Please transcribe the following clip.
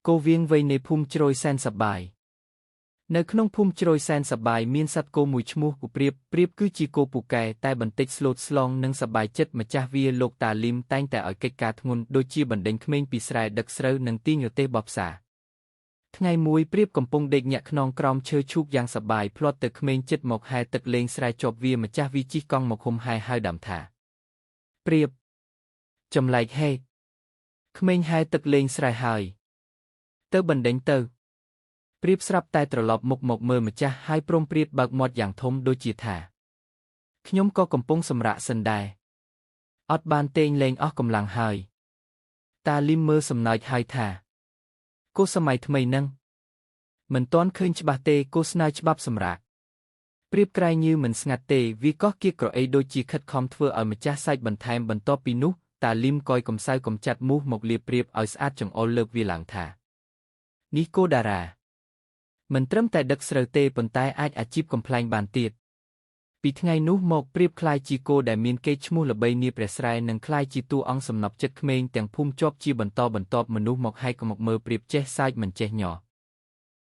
គោវាងវៃនៃភូមិជ្រោយសែនសប្បាយនៅក្នុងភូមិជ្រោយសែនសប្បាយមានសត្វគោមួយឈ្មោះគូព្រាបគឺជាគោពូកែតែបន្តិចស្លូតស្លង់និងសប្បាយចិត្តម្ចាស់វាលោកតាលីមតែងតែឲ្យកិច្ចការធ្ងន់ដូចជាបណ្ដេញក្មេងពីស្រែដឹកស្រូវនិងទាញរទេះបបផ្សារថ្ងៃមួយព្រាបកំពុងដេកញាក់ខ្នងក្រោមឈើឈូកយ៉ាងសប្បាយភ្លាត់ទៅក្មេងចិត្តមកហែទឹកលេងស្រែជាប់វាម្ចាស់វាជិះកង់មកហុំហែហៅដាំថាព្រាបចម្លែកហេក្មេងហែទឹកលេងស្រែហើយទៅបណ្ដេញទៅព្រាបស្រាប់តែត្រឡប់មុខមកមើលម្ចាស់ហើយព្រមព្រៀតបើកមាត់យ៉ាងធំដូចជាថាខ្ញុំក៏កំពុងសម្រាកសិនដែរអត់បានតេងលេងអស់កម្លាំងហើយតាលីមមើលសំណើចហើយថាគោសម័យថ្មីនឹងមិនទាន់ឃើញច្បាស់ទេគោស្នើច្បាប់សម្រាកព្រាបក្រែងញើមិនស្ងាត់ទេវាកោះគៀកក្រអីដូចជាខិតខំធ្វើឲ្យម្ចាស់សាច់បន្ថែមបន្ទាប់ពីនោះតាលីមកយកំសៅកំចាត់មូសមកលាព្រាបឲ្យស្អាតចង្អុលលើកវាឡើងថានេះគោតារាមិនត្រឹមតែដឹកស្រូវទេប៉ុន្តែអាចអាជីពកំ pl ែងបានទៀតពីថ្ងៃនោះមកព្រាបក្លាយជាគោដែលមានកេរ្តិ៍ឈ្មោះល្បីនាព្រះស្រែនិងក្លាយជាតួអង្គសំណព្វចិត្តក្មេងទាំងភូមិជាប់ជាបន្តបន្ទាប់មនុស្សមកហែកមកមើលព្រាបចេះសើចមិនចេះញ័រ